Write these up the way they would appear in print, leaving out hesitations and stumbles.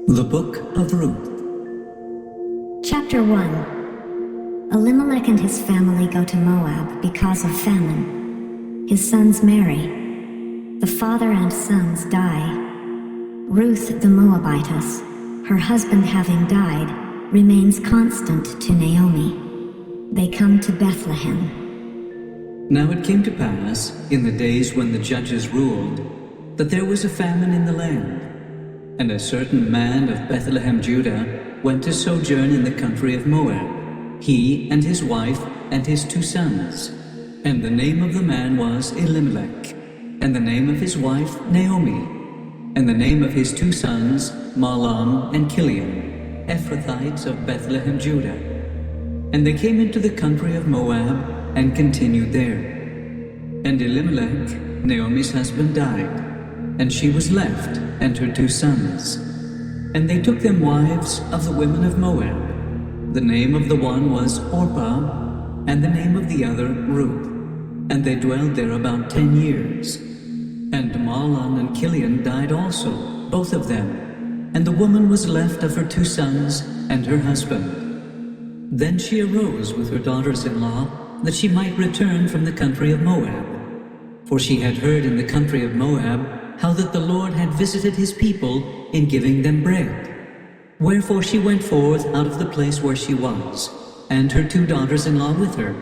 The Book of Ruth. Chapter 1. Elimelech and his family go to Moab because of famine. His sons marry. The father and sons die. Ruth the Moabitess, her husband having died, remains constant to Naomi. They come to Bethlehem. Now it came to pass, in the days when the judges ruled, that there was a famine in the land. And a certain man of Bethlehem, Judah, went to sojourn in the country of Moab, he and his wife and his 2 sons. And the name of the man was Elimelech, and the name of his wife Naomi, and the name of his 2 sons Mahlon and Chilion, Ephrathites of Bethlehem, Judah. And they came into the country of Moab and continued there. And Elimelech, Naomi's husband, died, and she was left, and her 2 sons. And they took them wives of the women of Moab. The name of the one was Orpah, and the name of the other Ruth. And they dwelled there about 10 years. And Mahlon and Chilion died also, both of them. And the woman was left of her 2 sons and her husband. Then she arose with her daughters-in-law, that she might return from the country of Moab. For she had heard in the country of Moab how that the Lord had visited his people in giving them bread. Wherefore she went forth out of the place where she was, and her 2 daughters-in-law with her.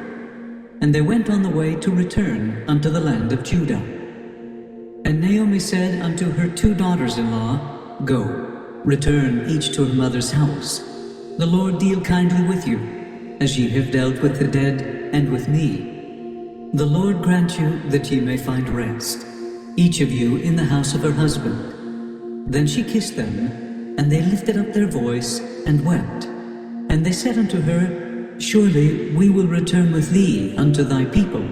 And they went on the way to return unto the land of Judah. And Naomi said unto her 2 daughters-in-law, Go, return each to her mother's house. The Lord deal kindly with you, as ye have dealt with the dead and with me. The Lord grant you that ye may find rest, each of you in the house of her husband. Then she kissed them, and they lifted up their voice and wept. And they said unto her, Surely we will return with thee unto thy people.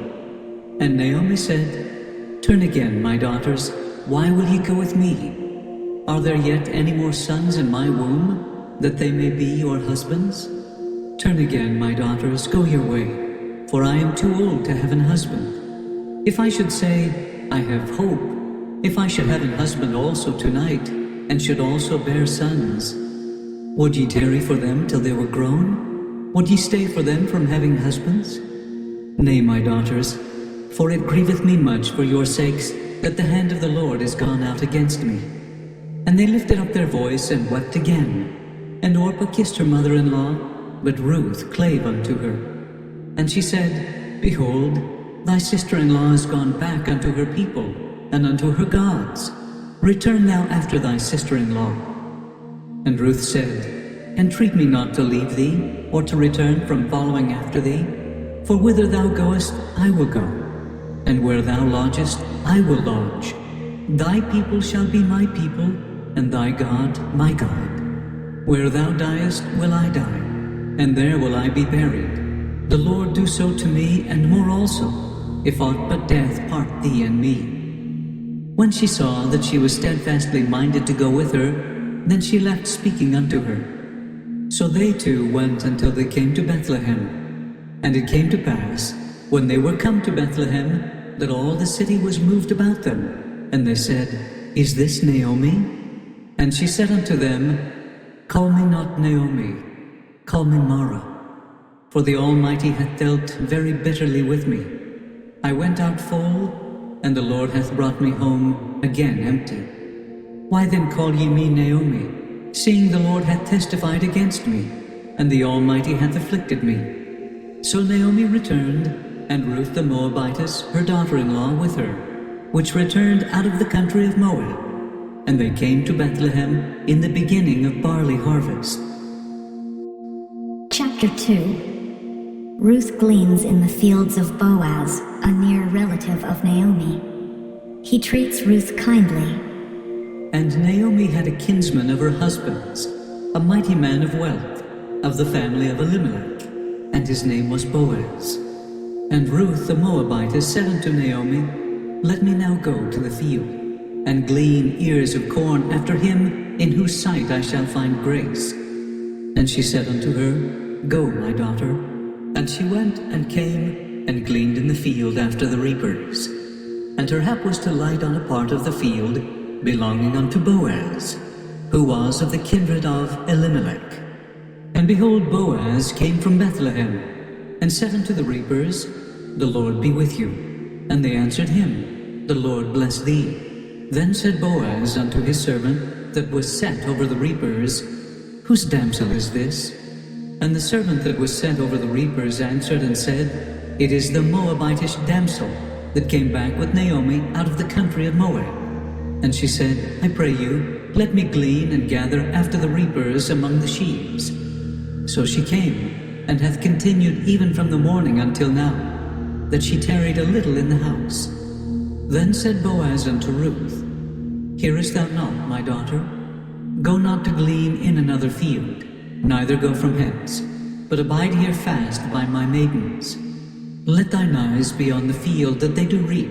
And Naomi said, Turn again, my daughters, why will ye go with me? Are there yet any more sons in my womb, that they may be your husbands? Turn again, my daughters, go your way, for I am too old to have an husband. If I should say, I have hope, if I should have an husband also tonight, and should also bear sons, would ye tarry for them till they were grown? Would ye stay for them from having husbands? Nay, my daughters, for it grieveth me much for your sakes that the hand of the Lord is gone out against me. And they lifted up their voice and wept again. And Orpah kissed her mother-in-law, but Ruth clave unto her. And she said, Behold, thy sister-in-law is gone back unto her people, and unto her gods. Return thou after thy sister-in-law. And Ruth said, Entreat me not to leave thee, or to return from following after thee. For whither thou goest, I will go, and where thou lodgest, I will lodge. Thy people shall be my people, and thy God my God. Where thou diest will I die, and there will I be buried. The Lord do so to me, and more also, if aught but death part thee and me. When she saw that she was steadfastly minded to go with her, then she left speaking unto her. So they 2 went until they came to Bethlehem. And it came to pass, when they were come to Bethlehem, that all the city was moved about them. And they said, Is this Naomi? And she said unto them, Call me not Naomi, call me Mara, for the Almighty hath dealt very bitterly with me. I went out full, and the Lord hath brought me home again empty. Why then call ye me Naomi, seeing the Lord hath testified against me, and the Almighty hath afflicted me? So Naomi returned, and Ruth the Moabitess, her daughter-in-law, with her, which returned out of the country of Moab. And they came to Bethlehem in the beginning of barley harvest. Chapter 2. Ruth gleans in the fields of Boaz, a near relative of Naomi. He treats Ruth kindly. And Naomi had a kinsman of her husband's, a mighty man of wealth, of the family of Elimelech, and his name was Boaz. And Ruth the Moabitess said unto Naomi, Let me now go to the field, and glean ears of corn after him in whose sight I shall find grace. And she said unto her, Go, my daughter. And she went and came and gleaned in the field after the reapers. And her hap was to light on a part of the field belonging unto Boaz. who was of the kindred of Elimelech. And behold, Boaz came from Bethlehem, and said unto the reapers, The Lord be with you. And they answered him, The Lord bless thee. Then said Boaz unto his servant that was set over the reapers, Whose damsel is this? And the servant that was set over the reapers answered and said, It is the Moabitish damsel that came back with Naomi out of the country of Moab. And she said, I pray you, let me glean and gather after the reapers among the sheaves. So she came, and hath continued even from the morning until now, that she tarried a little in the house. Then said Boaz unto Ruth, Hearest thou not, my daughter? Go not to glean in another field, neither go from hence, but abide here fast by my maidens. Let thine eyes be on the field that they do reap,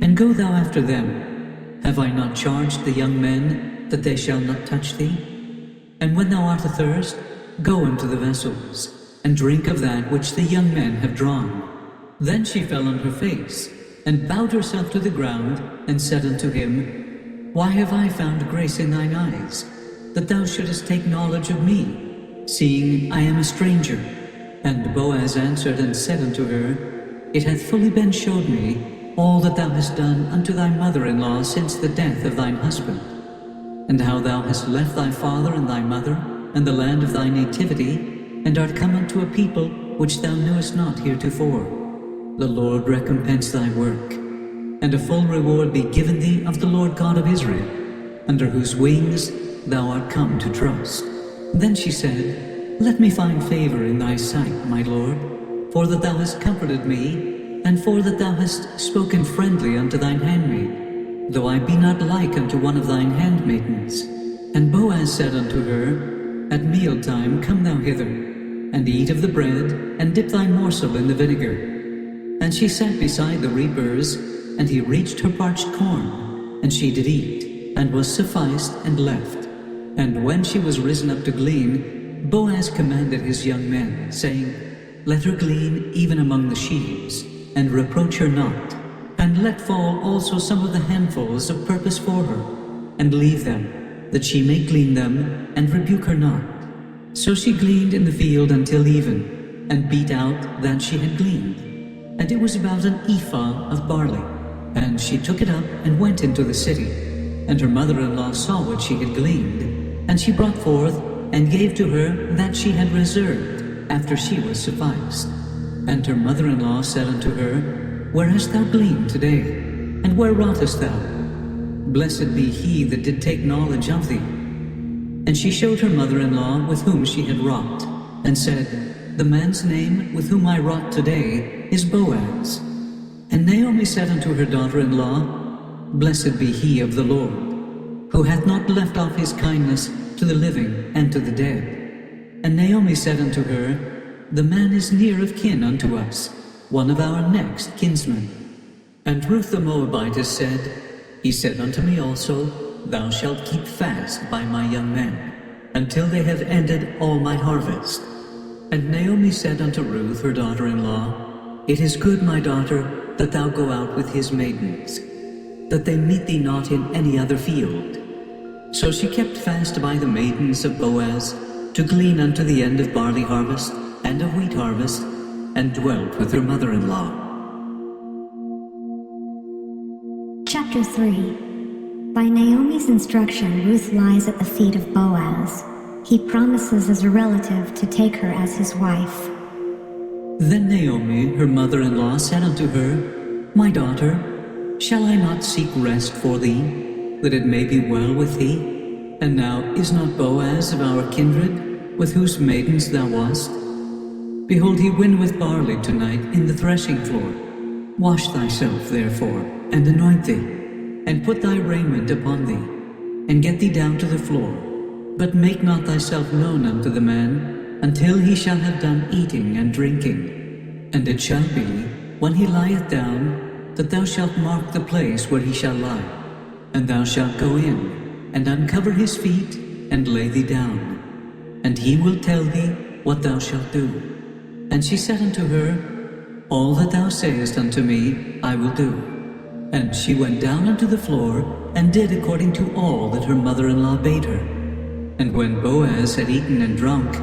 and go thou after them. Have I not charged the young men that they shall not touch thee? And when thou art athirst, go into the vessels, and drink of that which the young men have drawn. Then she fell on her face, and bowed herself to the ground, and said unto him, Why have I found grace in thine eyes, that thou shouldest take knowledge of me, seeing I am a stranger? And Boaz answered and said unto her, It hath fully been showed me all that thou hast done unto thy mother-in-law since the death of thine husband, and how thou hast left thy father and thy mother, and the land of thy nativity, and art come unto a people which thou knewest not heretofore. The Lord recompense thy work, and a full reward be given thee of the Lord God of Israel, under whose wings thou art come to trust. Then she said, Let me find favor in thy sight, my Lord, for that thou hast comforted me, and for that thou hast spoken friendly unto thine handmaid, though I be not like unto one of thine handmaidens. And Boaz said unto her, At mealtime come thou hither, and eat of the bread, and dip thy morsel in the vinegar. And she sat beside the reapers, and he reached her parched corn, and she did eat, and was sufficed, and left. And when she was risen up to glean, Boaz commanded his young men, saying, Let her glean even among the sheaves, and reproach her not, and let fall also some of the handfuls of purpose for her, and leave them, that she may glean them, and rebuke her not. So she gleaned in the field until even, and beat out that she had gleaned. And it was about an ephah of barley. And she took it up and went into the city. And her mother-in-law saw what she had gleaned, and she brought forth and gave to her that she had reserved, after she was sufficed. And her mother-in-law said unto her, Where hast thou gleaned today? And where wroughtest thou? Blessed be he that did take knowledge of thee. And she showed her mother-in-law with whom she had wrought, and said, The man's name with whom I wrought today is Boaz. And Naomi said unto her daughter-in-law, Blessed be he of the Lord, who hath not left off his kindness to the living and to the dead. And Naomi said unto her, The man is near of kin unto us, one of our next kinsmen. And Ruth the Moabitess said, He said unto me also, Thou shalt keep fast by my young men, until they have ended all my harvest. And Naomi said unto Ruth her daughter-in-law, It is good, my daughter, that thou go out with his maidens, that they meet thee not in any other field. So she kept fast by the maidens of Boaz, to glean unto the end of barley harvest and of wheat harvest, and dwelt with her mother-in-law. Chapter 3. By Naomi's instruction, Ruth lies at the feet of Boaz. He promises as a relative to take her as his wife. Then Naomi, her mother-in-law, said unto her, My daughter, shall I not seek rest for thee, that it may be well with thee? And now is not Boaz of our kindred, with whose maidens thou wast? Behold, he winnoweth barley tonight in the threshing floor. Wash thyself, therefore, and anoint thee, and put thy raiment upon thee, and get thee down to the floor. But make not thyself known unto the man, until he shall have done eating and drinking. And it shall be, when he lieth down, that thou shalt mark the place where he shall lie. And thou shalt go in, and uncover his feet, and lay thee down. And he will tell thee what thou shalt do. And she said unto her, All that thou sayest unto me, I will do. And she went down unto the floor, and did according to all that her mother-in-law bade her. And when Boaz had eaten and drunk,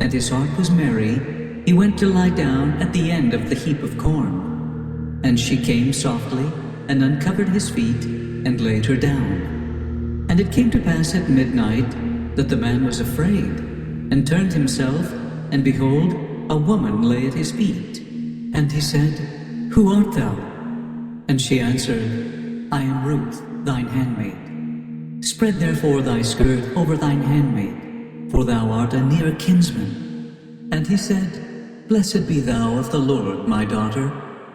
and his heart was merry, he went to lie down at the end of the heap of corn. And she came softly, and uncovered his feet, and laid her down. And it came to pass at midnight, that the man was afraid, and turned himself, and behold, a woman lay at his feet. And he said, Who art thou? And she answered, I am Ruth, thine handmaid. Spread therefore thy skirt over thine handmaid, for thou art a near kinsman. And he said, Blessed be thou of the Lord, my daughter,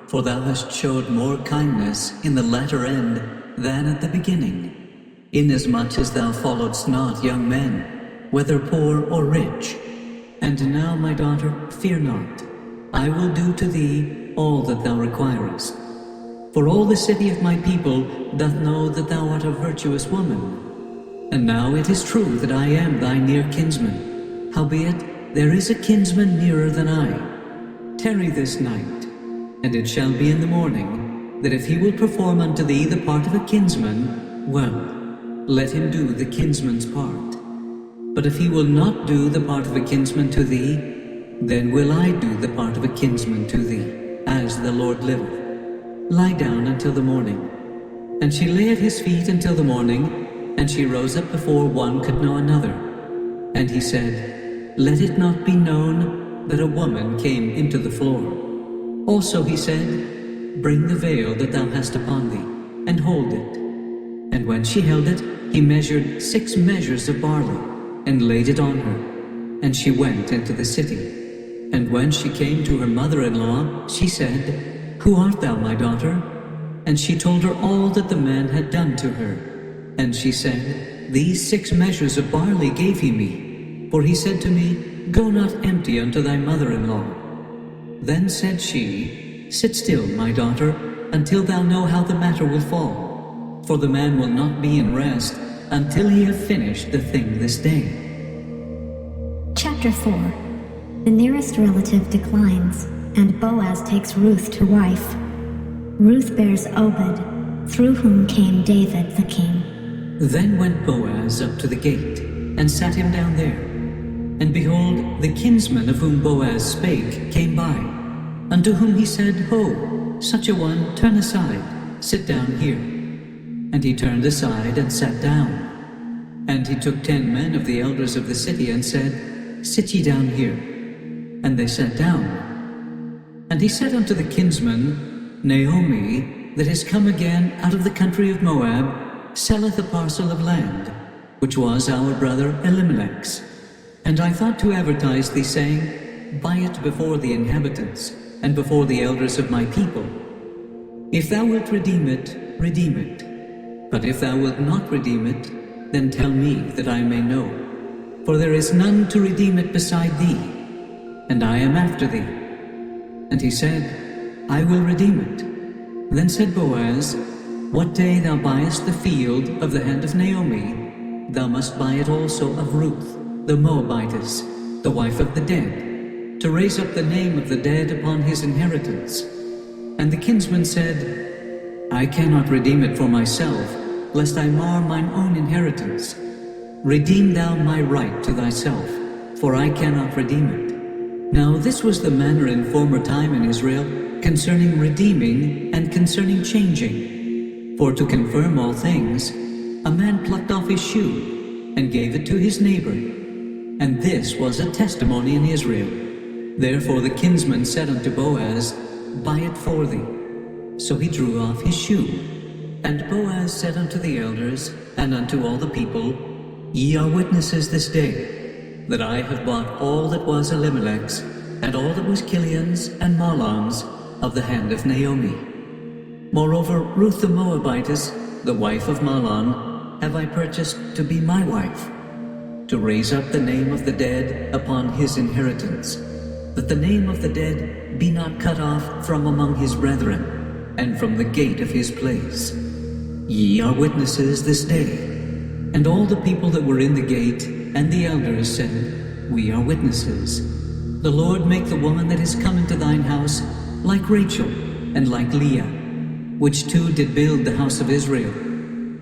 for thou hast showed more kindness in the latter end than at the beginning, inasmuch as thou followedst not young men, whether poor or rich. And now, my daughter, fear not. I will do to thee all that thou requirest. For all the city of my people doth know that thou art a virtuous woman. And now it is true that I am thy near kinsman. Howbeit, there is a kinsman nearer than I. Tarry this night, and it shall be in the morning, that if he will perform unto thee the part of a kinsman, well, let him do the kinsman's part. But if he will not do the part of a kinsman to thee, then will I do the part of a kinsman to thee, as the Lord liveth. Lie down until the morning. And she lay at his feet until the morning, and she rose up before one could know another. And he said, Let it not be known that a woman came into the floor. Also he said, Bring the veil that thou hast upon thee, and hold it. And when she held it, he measured 6 measures of barley, and laid it on her. And she went into the city. And when she came to her mother-in-law, she said, Who art thou, my daughter? And she told her all that the man had done to her. And she said, These 6 measures of barley gave he me. For he said to me, Go not empty unto thy mother-in-law. Then said she, Sit still, my daughter, until thou know how the matter will fall. For the man will not be in rest until he have finished the thing this day. Chapter 4. The nearest relative declines, and Boaz takes Ruth to wife. Ruth bears Obed, through whom came David the king. Then went Boaz up to the gate, and sat him down there. And behold, the kinsman of whom Boaz spake came by, unto whom he said, Ho, such a one, turn aside, sit down here. And he turned aside and sat down. And he took 10 men of the elders of the city, and said, Sit ye down here. And they sat down. And he said unto the kinsman, Naomi, that is come again out of the country of Moab, selleth a parcel of land, which was our brother Elimelech's. And I thought to advertise thee, saying, Buy it before the inhabitants, and before the elders of my people. If thou wilt redeem it, redeem it. But if thou wilt not redeem it, then tell me, that I may know. For there is none to redeem it beside thee, and I am after thee. And he said, I will redeem it. Then said Boaz, What day thou buyest the field of the hand of Naomi, thou must buy it also of Ruth, the Moabitess, the wife of the dead, to raise up the name of the dead upon his inheritance. And the kinsman said, I cannot redeem it for myself, lest I mar mine own inheritance. Redeem thou my right to thyself, for I cannot redeem it. Now this was the manner in former time in Israel concerning redeeming and concerning changing. For to confirm all things, a man plucked off his shoe and gave it to his neighbor. And this was a testimony in Israel. Therefore the kinsman said unto Boaz, Buy it for thee. So he drew off his shoe. And Boaz said unto the elders, and unto all the people, Ye are witnesses this day, that I have bought all that was Elimelech's, and all that was Kilion's and Mahlon's, of the hand of Naomi. Moreover, Ruth the Moabitess, the wife of Mahlon, have I purchased to be my wife, to raise up the name of the dead upon his inheritance, that the name of the dead be not cut off from among his brethren, and from the gate of his place. Ye are witnesses this day. And all the people that were in the gate and the elders said, We are witnesses. The Lord make the woman that is come into thine house like Rachel and like Leah, which two did build the house of Israel.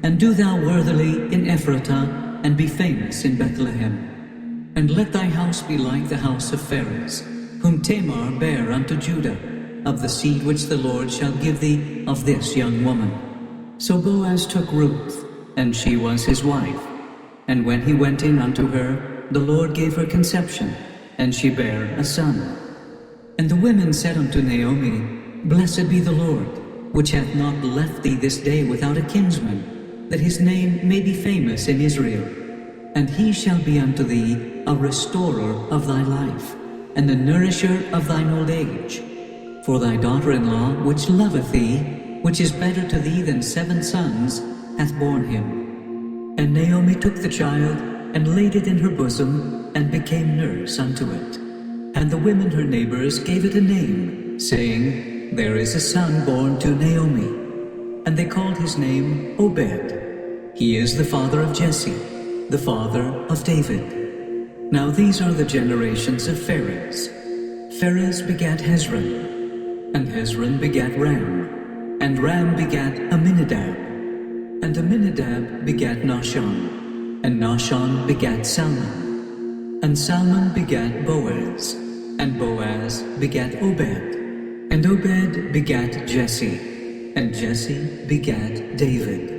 And do thou worthily in Ephratah and be famous in Bethlehem. And let thy house be like the house of Pharez, whom Tamar bare unto Judah, of the seed which the Lord shall give thee of this young woman. So Boaz took Ruth, and she was his wife. And when he went in unto her, the Lord gave her conception, and she bare a son. And the women said unto Naomi, Blessed be the Lord, which hath not left thee this day without a kinsman, that his name may be famous in Israel. And he shall be unto thee a restorer of thy life, and a nourisher of thine old age. For thy daughter-in-law, which loveth thee, which is better to thee than 7 sons, hath borne him. And Naomi took the child, and laid it in her bosom, and became nurse unto it. And the women her neighbors gave it a name, saying, There is a son born to Naomi. And they called his name Obed. He is the father of Jesse, the father of David. Now these are the generations of Pharez. Pharez begat Hezron, and Hezron begat Ram, and Ram begat Amminadab, and Amminadab begat Nahshon, and Nahshon begat Salmon, and Salmon begat Boaz, and Boaz begat Obed, and Obed begat Jesse, and Jesse begat David.